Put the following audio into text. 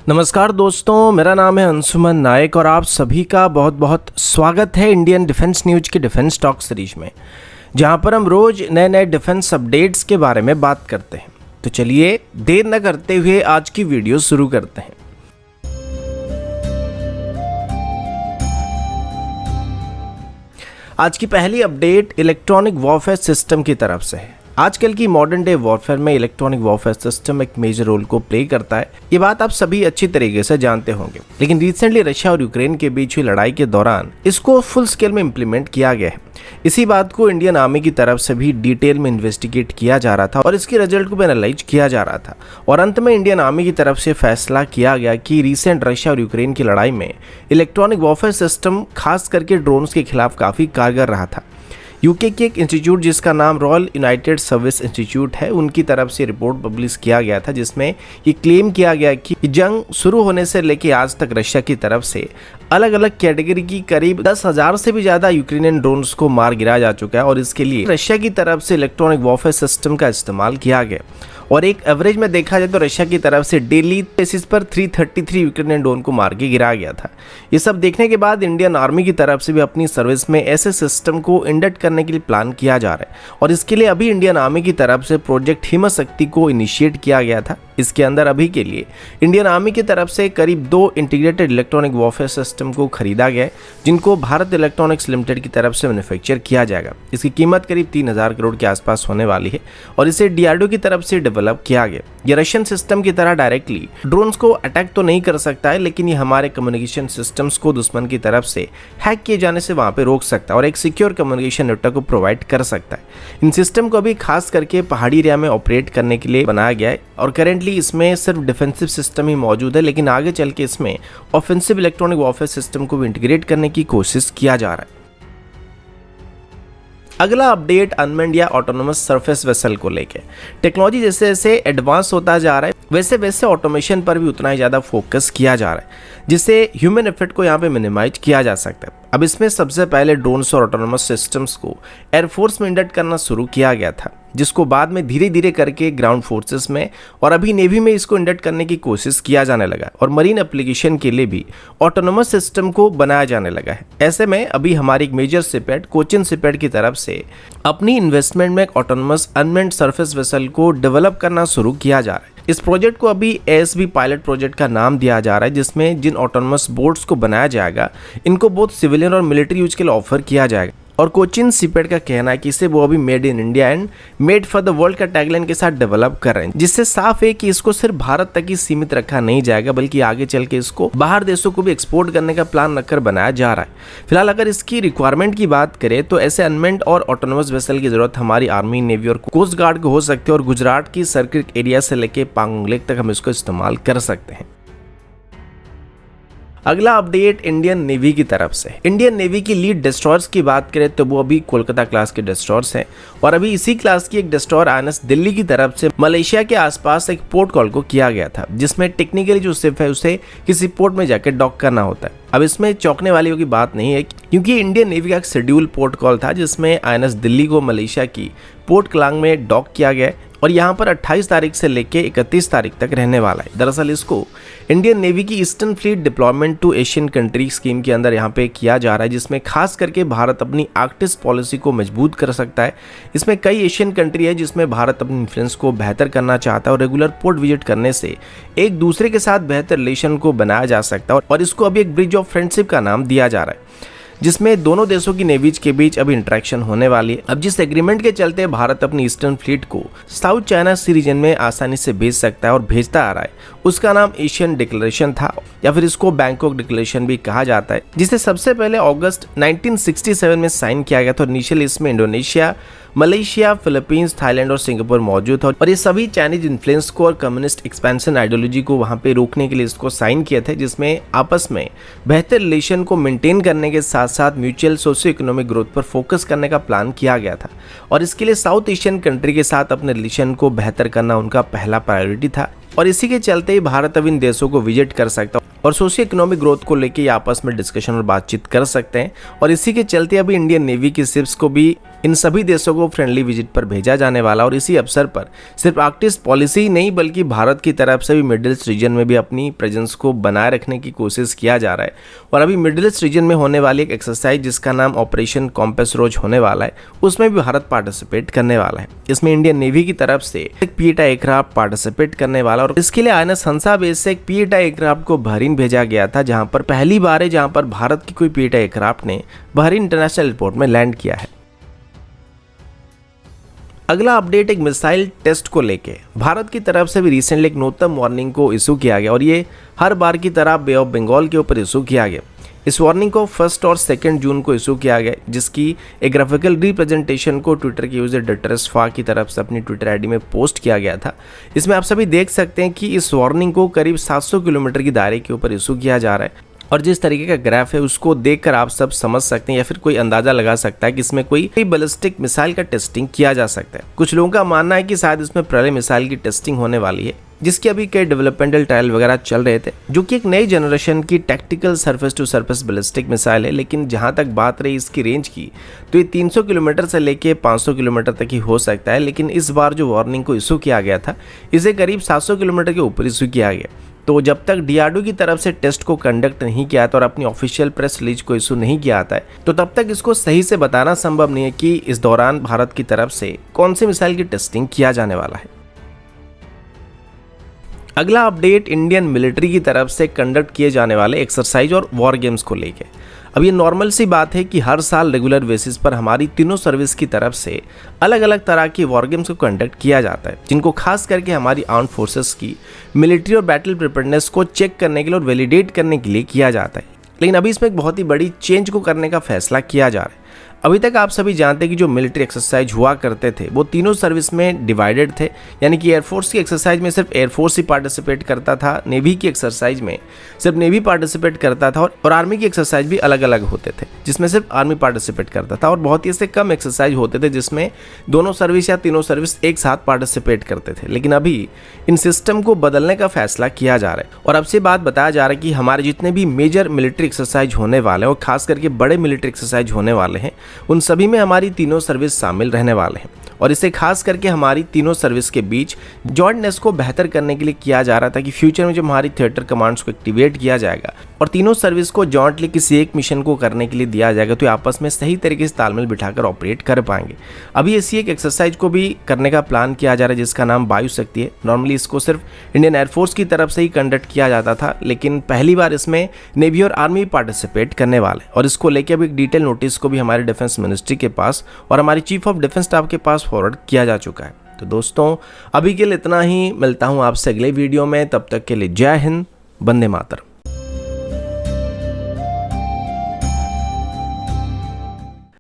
नमस्कार दोस्तों, मेरा नाम है अंशुमन नायक और आप सभी का बहुत बहुत स्वागत है इंडियन डिफेंस न्यूज की डिफेंस टॉक सीरीज में, जहां पर हम रोज नए नए डिफेंस अपडेट्स के बारे में बात करते हैं। तो चलिए देर न करते हुए आज की वीडियो शुरू करते हैं। आज की पहली अपडेट इलेक्ट्रॉनिक वॉरफेयर सिस्टम की तरफ से है। आजकल की मॉडर्न डे वॉरफेयर में इलेक्ट्रॉनिक वॉरफेयर सिस्टम एक मेजर रोल को प्ले करता है। ये बात आप सभी अच्छी तरीके से जानते होंगे, लेकिन रिसेंटली रशिया और यूक्रेन के बीच हुई लड़ाई के दौरान इसको फुल स्केल में इम्प्लीमेंट किया गया है। इसी बात को इंडियन आर्मी की तरफ से भी डिटेल में इन्वेस्टिगेट किया जा रहा था और इसके रिजल्ट को भी एनालाइज किया जा रहा था और अंत में इंडियन आर्मी की तरफ से फैसला किया गया कि रिसेंट रशिया और यूक्रेन की लड़ाई में इलेक्ट्रॉनिक वॉरफेयर सिस्टम खास करके ड्रोन्स के खिलाफ काफ़ी कारगर रहा था। यूके की एक इंस्टीट्यूट जिसका नाम रॉयल यूनाइटेड सर्विस इंस्टीट्यूट है, उनकी तरफ से रिपोर्ट पब्लिश किया गया था जिसमें ये क्लेम किया गया कि जंग शुरू होने से लेकर आज तक रशिया की तरफ से अलग अलग कैटेगरी की करीब 10,000 से भी ज़्यादा यूक्रेनियन ड्रोन्स को मार गिराया जा चुका है और इसके लिए रशिया की तरफ से इलेक्ट्रॉनिक वॉरफेयर सिस्टम का इस्तेमाल किया गया। और एक एवरेज में देखा जाए तो रशिया की तरफ से डेली बेसिस पर 333 यूक्रेनियन ड्रोन को मार के गिराया गया था। ये सब देखने के बाद इंडियन आर्मी की तरफ से भी अपनी सर्विस में ऐसे सिस्टम को इंडक्ट करने के लिए प्लान किया जा रहा है और इसके लिए अभी इंडियन आर्मी की तरफ से प्रोजेक्ट हिम्मत शक्ति को इनिशिएट किया गया था। इसके अंदर अभी के लिए इंडियन आर्मी की तरफ से करीब 2 इंटीग्रेटेड इलेक्ट्रॉनिक वॉरफेयर सिस्टम को खरीदा गया है, जिनको भारत इलेक्ट्रॉनिक्स लिमिटेड की तरफ से मैन्युफैक्चर किया जाएगा। इसकी कीमत करीब 3,000 करोड़ के आसपास होने वाली है और इसे डीआरडीओ की तरफ से डेवलप किया गया। ये रशियन सिस्टम की तरह डायरेक्टली ड्रोन्स को अटैक तो नहीं कर सकता है, लेकिन ये हमारे कम्युनिकेशन सिस्टम्स को दुश्मन की तरफ से हैक किए जाने से वहां पे रोक सकता है और एक सिक्योर कम्युनिकेशन नेटवर्क को प्रोवाइड कर सकता है। इन सिस्टम को अभी खास करके पहाड़ी एरिया में ऑपरेट करने के लिए बनाया गया है और करेंटली इसमें सिर्फ डिफेंसिव सिस्टम ही मौजूद है, लेकिन आगे चल के इसमें ऑफेंसिव इलेक्ट्रॉनिक वॉरफेयर सिस्टम को भी इंटीग्रेट करने की कोशिश किया जा रहा है। अगला अपडेट अनमैन्ड या ऑटोनोमस सरफेस वेसल को लेके। टेक्नोलॉजी जैसे जैसे एडवांस होता जा रहा है वैसे वैसे ऑटोमेशन पर भी उतना ही ज़्यादा फोकस किया जा रहा है, जिससे ह्यूमन इफेक्ट को यहाँ पे मिनिमाइज किया जा सकता है। अब इसमें सबसे पहले ड्रोन्स और ऑटोनोमस सिस्टम्स को एयरफोर्स में इंडक्ट करना शुरू किया गया था, जिसको बाद में धीरे धीरे करके ग्राउंड फोर्सेस में और अभी नेवी में इसको इंडक्ट करने की कोशिश किया जाने लगा और मरीन एप्लीकेशन के लिए भी ऑटोनोमस सिस्टम को बनाया जाने लगा है। ऐसे में अभी हमारी एक मेजर शिपयार्ड कोचिन शिपयार्ड की तरफ से अपनी इन्वेस्टमेंट में एक ऑटोनोमस अनमैन्ड सरफेस वेसल को डेवलप करना शुरू किया जा रहा है। इस प्रोजेक्ट को अभी ASB पायलट प्रोजेक्ट का नाम दिया जा रहा है, जिसमें जिन ऑटोनोमस बोट्स को बनाया जाएगा इनको बहुत सिविलियन और मिलिट्री यूज के लिए ऑफर किया जाएगा। और कोचिन शिपयार्ड का कहना है कि इसे वो अभी made in India and made for the world का टैगलाइन के साथ डेवलप कर रहे हैं, जिससे साफ है कि इसको सिर्फ भारत तक ही सीमित रखा नहीं जाएगा, बल्कि आगे चल के इसको बाहर देशों को भी एक्सपोर्ट करने का प्लान रखकर बनाया जा रहा है। फिलहाल अगर इसकी रिक्वायरमेंट की बात करें तो ऐसे अनमैन्ड और ऑटोनोमस वेसल की जरूरत हमारी आर्मी, नेवी और कोस्ट गार्ड को हो सकती है और गुजरात की सर्किट एरिया से लेकर पांगोंग लेक तक हम इसको इस्तेमाल कर सकते हैं। अगला अपडेट इंडियन नेवी की तरफ से। इंडियन नेवी की लीड डिस्ट्रॉयर्स की बात करें तो वो अभी कोलकाता क्लास के डिस्ट्रॉयर्स हैं और अभी इसी क्लास की एक डिस्ट्रॉयर INS दिल्ली की तरफ से मलेशिया के आसपास एक पोर्ट कॉल को किया गया था, जिसमें टेक्निकली जो शिप है उसे किसी पोर्ट में जाकर डॉक करना होता है। अब इसमें चौंकने वाली की बात नहीं है, क्योंकि इंडियन नेवी का एक शेड्यूल पोर्ट कॉल था जिसमें INS दिल्ली को मलेशिया की पोर्ट क्लांग में डॉक किया गया और यहाँ पर 28 तारीख से लेकर 31 तारीख तक रहने वाला है। दरअसल इसको इंडियन नेवी की eastern fleet deployment to Asian country scheme के अंदर यहाँ पे किया जा रहा है, जिसमें खास करके भारत अपनी आर्कटिस पॉलिसी को मजबूत कर सकता है। इसमें कई एशियन कंट्री है जिसमें भारत अपनी इन्फ्लुएंस को बेहतर करना चाहता है और रेगुलर पोर्ट विजिट करने से एक दूसरे के साथ बेहतर रिलेशन को बनाया जा सकता है और इसको अभी एक ब्रिज ऑफ फ्रेंडशिप का नाम दिया जा रहा है, जिसमें दोनों देशों की नेवीज के बीच अभी इंटरेक्शन होने वाली है। अब जिस एग्रीमेंट के चलते भारत अपनी ईस्टर्न फ्लीट को साउथ चाइना सी रीजन में आसानी से भेज सकता है और भेजता आ रहा है, उसका नाम एशियन डिक्लेरेशन था या फिर इसको बैंकॉक डिक्लेरेशन भी कहा जाता है, जिसे सबसे पहले अगस्त 1967 में साइन किया गया था। इनिशियली इसमें इंडोनेशिया, मलेशिया, फिलीपींस, थाईलैंड और सिंगापुर मौजूद था और ये सभी चाइनीज इन्फ्लुएंस को और कम्युनिस्ट एक्सपेंशन आइडियोलॉजी को वहां पे रोकने के लिए इसको साइन किए थे, जिसमें आपस में बेहतर रिलेशन को मेंटेन करने के साथ साथ म्यूचुअल सोशियो इकोनॉमिक ग्रोथ पर फोकस करने का प्लान किया गया था और इसके लिए साउथ एशियन कंट्री के साथ अपने रिलेशन को बेहतर करना उनका पहला प्रायोरिटी था और इसी के चलते ही भारत अब इन देशों को विजिट कर सकता और सोशियो इकोनॉमिक ग्रोथ को लेकर आपस में डिस्कशन और बातचीत कर सकते हैं और इसी के चलते अभी इंडियन नेवी की शिप्स को भी इन सभी देशों को फ्रेंडली विजिट पर भेजा जाने वाला। और इसी अवसर पर सिर्फ आर्कटिक पॉलिसी ही नहीं बल्कि भारत की तरफ से भी मिडिल ईस्ट रीजन में भी अपनी प्रेजेंस को बनाए रखने की कोशिश किया जा रहा है। और अभी मिडिल ईस्ट रीजन में होने वाली एक एक्सरसाइज जिसका नाम ऑपरेशन कॉम्पस रोज होने वाला है, उसमें भी भारत पार्टिसिपेट करने वाला है। इसमें इंडियन नेवी की तरफ से एक पीएटा एयरक्राफ्ट पार्टिसिपेट करने वाला। और इसके लिए INS हंसा बेस से एक पीएटा एयरक्राफ्ट को बहरीन भेजा गया था, जहां पर पहली बार है जहां पर भारत की कोई पीएटा एयरक्राफ्ट ने बहरीन इंटरनेशनल एयरपोर्ट में लैंड किया है। अगला अपडेट एक मिसाइल टेस्ट को लेके भारत की तरफ से भी रिसेंटली एक नोटम वार्निंग को इशू किया गया। और ये हर बार की तरह बे ऑफ बंगाल के ऊपर इशू किया गया। इस वार्निंग को 1 और 2 जून को इशू किया गया, जिसकी एक ग्राफिकल रिप्रेजेंटेशन को ट्विटर के यूजर डटरसफा की तरफ से अपनी ट्विटर आईडी में पोस्ट किया गया था। इसमें आप सभी देख सकते हैं कि इस वार्निंग को करीब 700 किलोमीटर की दायरे के ऊपर इशू किया जा रहा है। और जिस तरीके का ग्राफ है उसको देखकर आप सब समझ सकते हैं या फिर कोई अंदाजा लगा सकता है कि इसमें कोई बैलिस्टिक मिसाइल का टेस्टिंग किया जा सकता है। कुछ लोगों का मानना है कि शायद इसमें प्रलय मिसाइल की टेस्टिंग होने वाली है, जिसकी अभी कई डेवलपमेंटल ट्रायल वगैरह चल रहे थे, जो कि एक नई जनरेशन की tactical surface to surface ballistic missile है। लेकिन जहां तक बात रही इसकी रेंज की, तो ये 300 किलोमीटर से लेके 500 किलोमीटर तक ही हो सकता है। लेकिन इस बार जो वार्निंग को इशू किया गया था, इसे करीब 700 किलोमीटर के ऊपर इशू किया गया। तो जब तक DRDO की तरफ से टेस्ट को कंडक्ट नहीं किया था और अपनी ऑफिशियल प्रेस रिलीज को इशू नहीं किया आता है, तो तब तक इसको सही से बताना संभव नहीं है कि इस दौरान भारत की तरफ से कौन सी मिसाइल की टेस्टिंग किया जाने वाला है। अगला अपडेट इंडियन मिलिट्री की तरफ से कंडक्ट किए जाने वाले एक्सरसाइज और वॉर गेम्स को लेके। अब ये नॉर्मल सी बात है कि हर साल रेगुलर बेसिस पर हमारी तीनों सर्विस की तरफ से अलग अलग तरह की वॉर गेम्स को कंडक्ट किया जाता है, जिनको खास करके हमारी आर्म्ड फोर्सेस की मिलिट्री और बैटल प्रिपेयर्डनेस को चेक करने के लिए और वैलिडेट करने के लिए किया जाता है। लेकिन अभी इसमें एक बहुत ही बड़ी चेंज को करने का फैसला किया जा रहा है। अभी तक आप सभी जानते हैं कि जो मिलिट्री एक्सरसाइज हुआ करते थे वो तीनों सर्विस में डिवाइडेड थे, यानी कि एयरफोर्स की एक्सरसाइज में सिर्फ एयरफोर्स ही पार्टिसिपेट करता था, नेवी की एक्सरसाइज में सिर्फ नेवी पार्टिसिपेट करता था, और आर्मी की एक्सरसाइज भी अलग अलग होते थे जिसमें सिर्फ आर्मी पार्टिसिपेट करता था। और बहुत ही ऐसे कम एक्सरसाइज होते थे जिसमें दोनों सर्विस या तीनों सर्विस एक साथ पार्टिसिपेट करते थे। लेकिन अभी इन सिस्टम को बदलने का फैसला किया जा रहा है और अब से बात बताया जा रहा है कि हमारे जितने भी मेजर मिलिट्री एक्सरसाइज होने वाले हैं और खास करके बड़े मिलिट्री एक्सरसाइज होने वाले हैं, उन सभी में हमारी तीनों सर्विस शामिल रहने वाले हैं। और इसे खास करके हमारी तीनों सर्विस के बीच जॉइंटनेस को बेहतर करने के लिए किया जा रहा था कि फ्यूचर में जब हमारी थिएटर कमांड्स को एक्टिवेट किया जाएगा और तीनों सर्विस को जॉइंटली किसी एक मिशन को करने के लिए दिया जाएगा, तो आपस में सही तरीके से तालमेल बिठाकर ऑपरेट कर पाएंगे। अभी ऐसी एक एक्सरसाइज को भी करने का प्लान किया जा रहा है जिसका नाम वायु शक्ति है। नॉर्मली इसको सिर्फ इंडियन एयरफोर्स की तरफ से ही कंडक्ट किया जाता था, लेकिन पहली बार इसमें नेवी और आर्मी पार्टिसिपेट करने वाले, और इसको लेकर अभी एक डिटेल नोटिस को भी हमारे डिफेंस मिनिस्ट्री के पास और हमारी चीफ ऑफ डिफेंस स्टाफ के पास फॉरवर्ड किया जा चुका है। तो दोस्तों अभी के लिए इतना ही, मिलता हूं आपसे अगले वीडियो में, तब तक के लिए जय हिंद, वंदे मातरम।